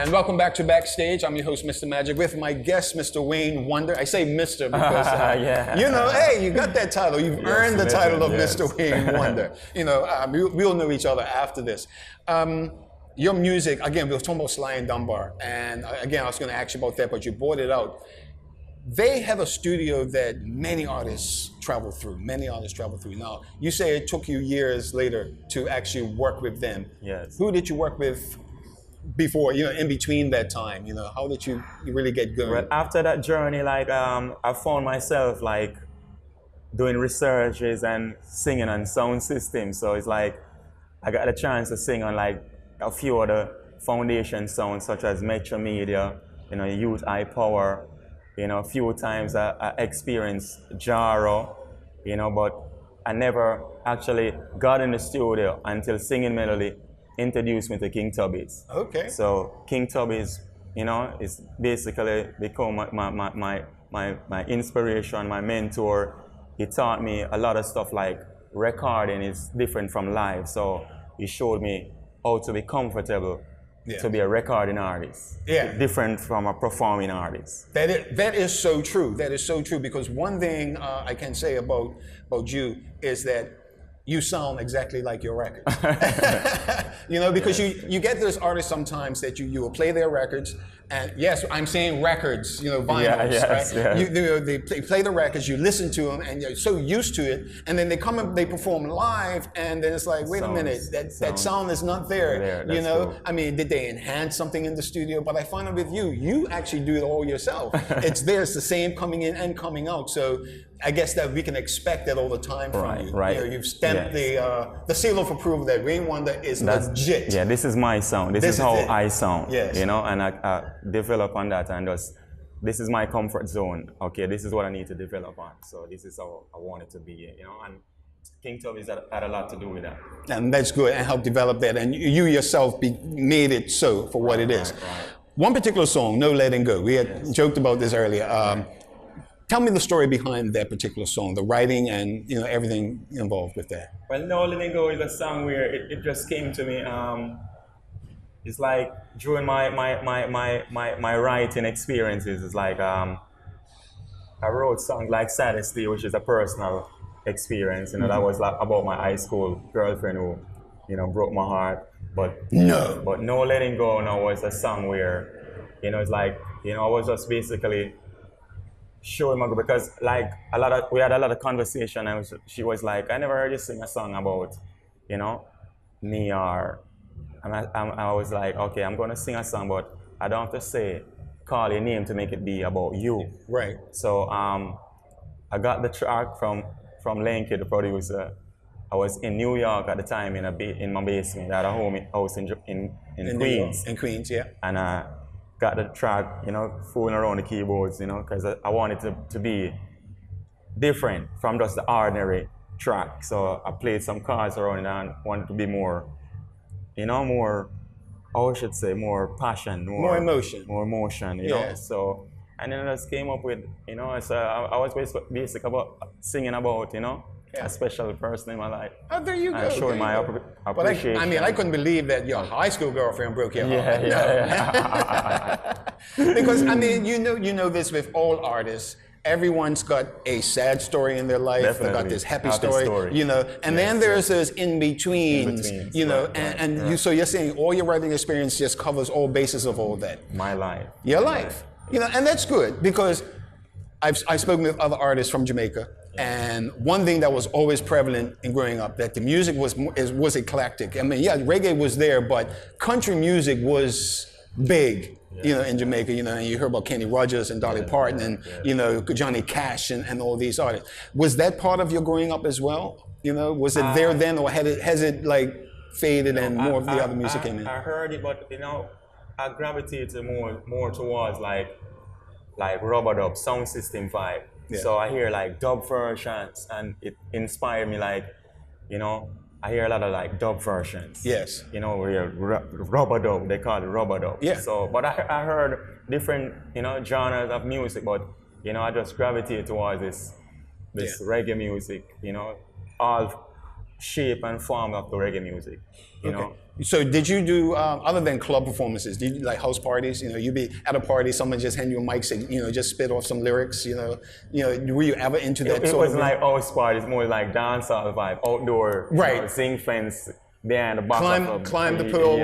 And welcome back to Backstage. I'm your host, Mr. Magic, with my guest, Mr. Wayne Wonder. I say Mr. because, you know, hey, you got that title. You've earned the title of Mr. Wayne Wonder. You know, we'll know each other after this. Your music, again, we were talking about Sly and Dunbar. And again, I was going to ask you about that, but you brought it out. They have a studio that many artists travel through. Now, you say it took you years later to actually work with them. Yes. Who did you work with before, you know, in between that time? You know, how did you really get going? Well, after that journey, like, I found myself, like, doing researches and singing on sound systems. So it's like, I got a chance to sing on, like, a few other foundation sounds, such as Metro Media, you know, Youth High Power. You know, a few times I experienced Jaro, you know, but I never actually got in the studio until Singing Melody introduced me to King Tubby's. Okay. So King Tubby's, you know, is basically become my inspiration, my mentor. He taught me a lot of stuff, like recording is different from live. So he showed me how to be comfortable to be a recording artist. Yeah. Different from a performing artist. That is so true. That is so true, because one thing I can say about you is that you sound exactly like your record. You know, because you get those artists sometimes that you will play their records, and yes, I'm saying records, you know, vinyls, right? Yeah. They play the records, you listen to them, and you're so used to it, and then they come and they perform live, and then it's like, wait a minute, that sound is not there. You know, cool. I mean, did they enhance something in the studio? But I find it with you actually do it all yourself. It's there, it's the same coming in and coming out. So I guess that we can expect that all the time from you. Right. You know, you've stamped the seal of approval that Wayne Wonder is legit. Yeah, this is my sound. This is how I sound. Yes. You know, and I develop on that, and just, this is my comfort zone. Okay, this is what I need to develop on. So this is how I want it to be. You know, and King Tubby's had a lot to do with that. And that's good, and help develop that. And you yourself made it so for what it is. Right. One particular song, No Letting Go. We had joked about this earlier. Tell me the story behind that particular song, the writing and, you know, everything involved with that. Well, No Letting Go is a song where it just came to me. It's like during my writing experiences. It's like I wrote songs like Saddest Day, which is a personal experience. You know, that was like about my high school girlfriend who, you know, broke my heart. But No Letting Go now was a song where, you know, it's like, you know, I was just basically showing my, because like we had a lot of conversation, and she was like, I never heard you sing a song about, you know, me, or, and I was like, okay, I'm gonna sing a song, but I don't have to call your name to make it be about you. Right. So I got the track from Lenky, the producer. I was in New York at the time in my basement. I had a house in Queens. In Queens, yeah. And got the track, you know, fooling around the keyboards, you know, because I wanted to be different from just the ordinary track. So I played some chords around it and wanted to be more, you know, more, I should say, more passion. More emotion. More emotion, you know. So, and then I just came up with, you know, so I was basically singing about, you know, a special person in my life. Oh, there you go. And showing my appreciation. I mean, I couldn't believe that your high school girlfriend broke your heart. Yeah. Because, I mean, you know this with all artists. Everyone's got a sad story in their life. Definitely. They've got this happy story, you know, and then there's those in-betweens, you know, and so you're saying all your writing experience just covers all bases of all that. My life. Your life. You know, and that's good, because I've spoken with other artists from Jamaica, and one thing that was always prevalent in growing up, that the music was eclectic. I mean, yeah, reggae was there, but country music was big, you know, in Jamaica. You know, and you heard about Kenny Rogers and Dolly Parton and, you know, Johnny Cash and all these artists. Was that part of your growing up as well? You know, was it there then, or has it like faded and more of the other music came in? I heard it, but, you know, I gravitated more towards like rubber dub, sound system vibe. Yeah. So I hear like dub versions, and it inspired me, like, you know, I hear a lot of like dub versions. Yes. You know, where rubber dub, they call it rubber dub. Yeah. So, but I heard different, you know, genres of music, but, you know, I just gravitated towards this reggae music, you know, all shape and form of the reggae music. You know. So did you do other than club performances? Did you do like house parties? You know, you'd be at a party, someone just hand you a mic, say, you know, just spit off some lyrics. You know, were you ever into that? It wasn't like house parties, more like dancehall vibe, outdoor. Right. You know, zinc fence behind the box. Climb the pole,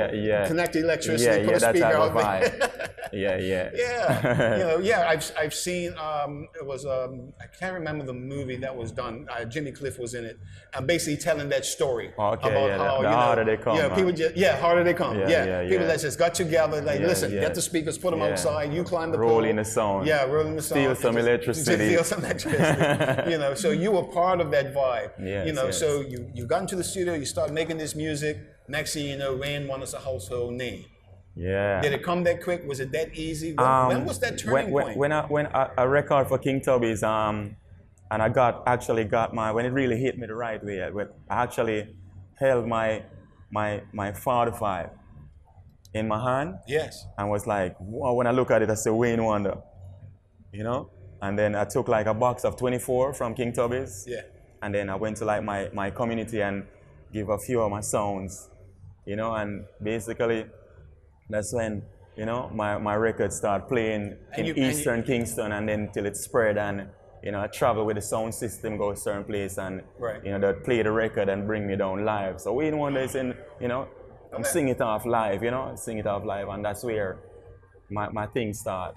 connect the electricity, put a speaker out there. I've seen it was I can't remember the movie that was done. Jimmy Cliff was in it, basically telling that story about how the harder they come. People harder they come. People that just got together, like listen, get the speakers, put them outside, you climb the pole, rolling the sound, rolling the sound, steal some electricity, you know, so you were part of that vibe. So you got into the studio, you start making this music. Next thing you know, Wayne Wonder's a household name. Yeah. Did it come that quick? Was it that easy? When was that turning point? When I record for King Tubby's, and I actually got when it really hit me the right way, when I actually held my 45 in my hand. Yes. And was like, wow, when I look at it, I say Wayne Wonder, you know? And then I took like a box of 24 from King Tubby's. Yeah. And then I went to like my community and give a few of my sounds, you know, and basically that's when, you know, my records start playing in Eastern Kingston, and then till it spread, and, you know, I travel with the sound system, go a certain place, and, you know, they play the record and bring me down live. So Wayne Wonder is in, you know, I'm singing it off live, you know, and that's where my things start,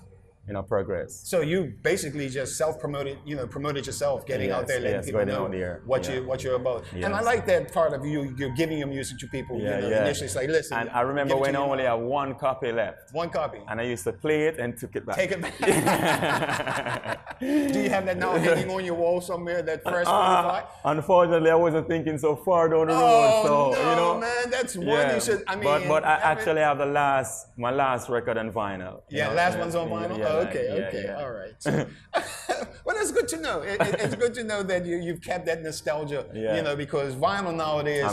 you know, progress. So you basically just self-promoted, you know, promoted yourself, getting out there, letting people know what you're about. And I like that part of you. You're giving your music to people. You know, initially it's like, listen. And I remember when I only had one copy left. One copy. And I used to play it and took it back. Take it back. Do you have that now hanging on your wall somewhere? That first 45? Unfortunately, I wasn't thinking so far down the road. So no, you know, man, that's one you should. I mean, but I actually have my last record on vinyl. Last one's on vinyl. Okay, all right. So, well, that's good to know. It's good to know that you've kept that nostalgia, you know, because vinyl nowadays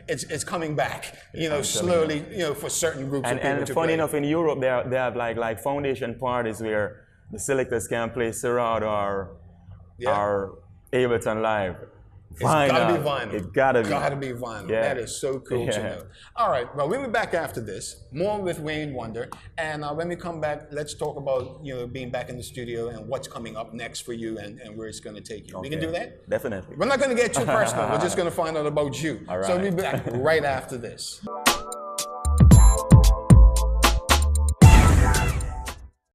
it's coming back, you know, slowly, you know, for certain groups of people. And funny enough, in Europe, they have like foundation parties where the selectors can play Serato or Ableton Live. It's gotta be vinyl. It gotta be vinyl. That is so cool to know. All right, well, we'll be back after this, more with Wayne Wonder, and when we come back, let's talk about, you know, being back in the studio and what's coming up next for you and where it's going to take you. We can do that? Definitely. We're not going to get too personal. We're just going to find out about you. All right. So we'll be back right after this.